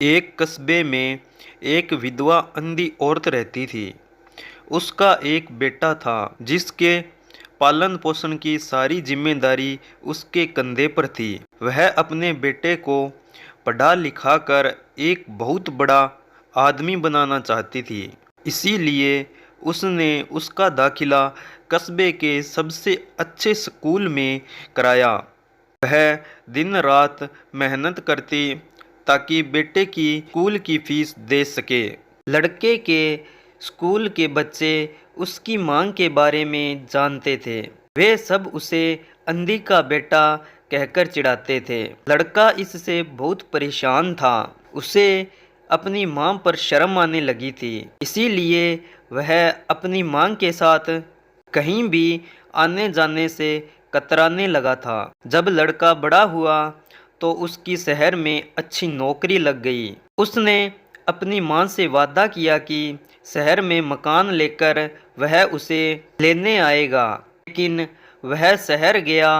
एक कस्बे में एक विधवा अंधी औरत रहती थी। उसका एक बेटा था जिसके पालन पोषण की सारी जिम्मेदारी उसके कंधे पर थी। वह अपने बेटे को पढ़ा लिखा कर एक बहुत बड़ा आदमी बनाना चाहती थी। इसीलिए उसने उसका दाखिला कस्बे के सबसे अच्छे स्कूल में कराया। वह दिन रात मेहनत करती ताकि बेटे की स्कूल की फीस दे सके। लड़के के स्कूल के बच्चे उसकी मांग के बारे में जानते थे। वे सब उसे अंधी का बेटा कहकर चिढ़ाते थे। लड़का इससे बहुत परेशान था। उसे अपनी मां पर शर्म आने लगी थी। इसीलिए वह अपनी मां के साथ कहीं भी आने जाने से कतराने लगा था। जब लड़का बड़ा हुआ तो उसकी शहर में अच्छी नौकरी लग गई। उसने अपनी मां से वादा किया कि शहर में मकान लेकर वह उसे लेने आएगा। लेकिन वह शहर गया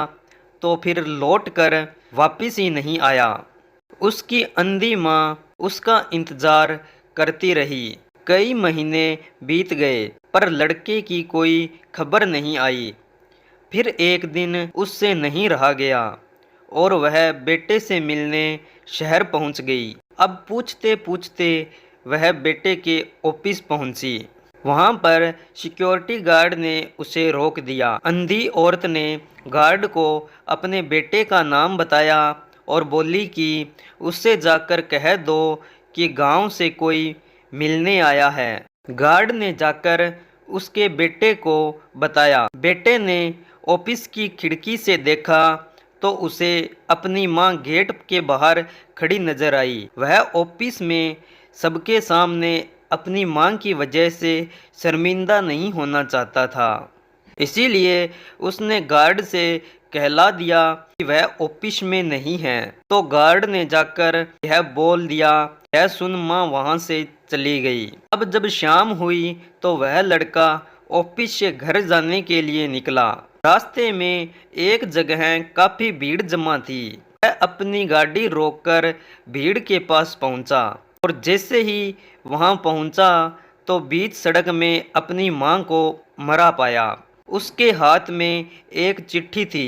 तो फिर लौट कर वापिस ही नहीं आया। उसकी अंधी मां उसका इंतजार करती रही। कई महीने बीत गए पर लड़के की कोई खबर नहीं आई। फिर एक दिन उससे नहीं रहा गया और वह बेटे से मिलने शहर पहुंच गई। अब पूछते पूछते वह बेटे के ऑफिस पहुंची। वहां पर सिक्योरिटी गार्ड ने उसे रोक दिया। अंधी औरत ने गार्ड को अपने बेटे का नाम बताया और बोली कि उससे जाकर कह दो कि गांव से कोई मिलने आया है। गार्ड ने जाकर उसके बेटे को बताया। बेटे ने ऑफिस की खिड़की से देखा तो उसे अपनी मां गेट के बाहर खड़ी नजर आई। वह ऑफिस में सबके सामने अपनी मां की वजह से शर्मिंदा नहीं होना चाहता था। इसीलिए उसने गार्ड से कहला दिया कि वह ऑफिस में नहीं है। तो गार्ड ने जाकर यह बोल दिया। यह सुन मां वहां से चली गई। अब जब शाम हुई तो वह लड़का ऑफिस से घर जाने के लिए निकला। रास्ते में एक जगह काफी भीड़ जमा थी। वह अपनी गाड़ी रोककर भीड़ के पास पहुंचा और जैसे ही वहां पहुंचा तो बीच सड़क में अपनी मां को मरा पाया। उसके हाथ में एक चिट्ठी थी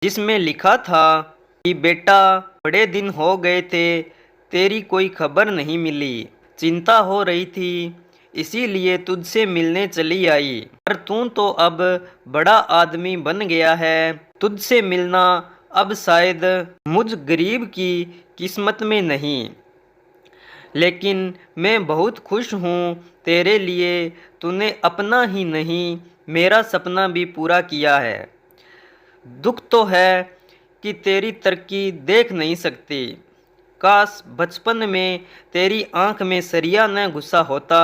जिसमें लिखा था कि बेटा, बड़े दिन हो गए थे, तेरी कोई खबर नहीं मिली। चिंता हो रही थी इसीलिए तुझसे मिलने चली आई। पर तू तो अब बड़ा आदमी बन गया है। तुझसे मिलना अब शायद मुझ गरीब की किस्मत में नहीं, लेकिन मैं बहुत खुश हूँ तेरे लिए। तूने अपना ही नहीं मेरा सपना भी पूरा किया है। दुख तो है कि तेरी तरक्की देख नहीं सकती। काश बचपन में तेरी आंख में सरिया न घुसा होता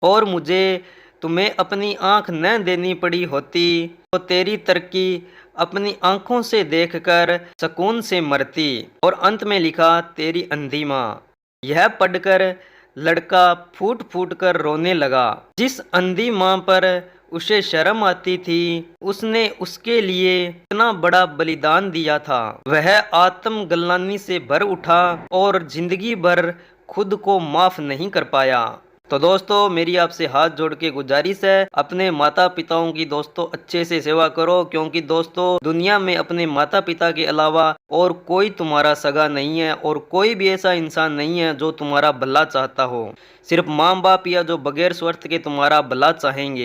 और मुझे तुम्हें अपनी आंख न देनी पड़ी होती तो तेरी तरक्की अपनी आंखों से देखकर सुकून से मरती। और अंत में लिखा, तेरी अंधी माँ। यह पढ़कर लड़का फूट फूट कर रोने लगा। जिस अंधी माँ पर उसे शर्म आती थी उसने उसके लिए इतना बड़ा बलिदान दिया था। वह आत्मग्लानि से भर उठा और जिंदगी भर खुद को माफ नहीं कर पाया। तो दोस्तों, मेरी आपसे हाथ जोड़ के गुजारिश है, अपने माता पिताओं की दोस्तों अच्छे से सेवा करो, क्योंकि दोस्तों दुनिया में अपने माता पिता के अलावा और कोई तुम्हारा सगा नहीं है और कोई भी ऐसा इंसान नहीं है जो तुम्हारा भला चाहता हो। सिर्फ माँ बाप या जो बगैर स्वार्थ के तुम्हारा भला चाहेंगे।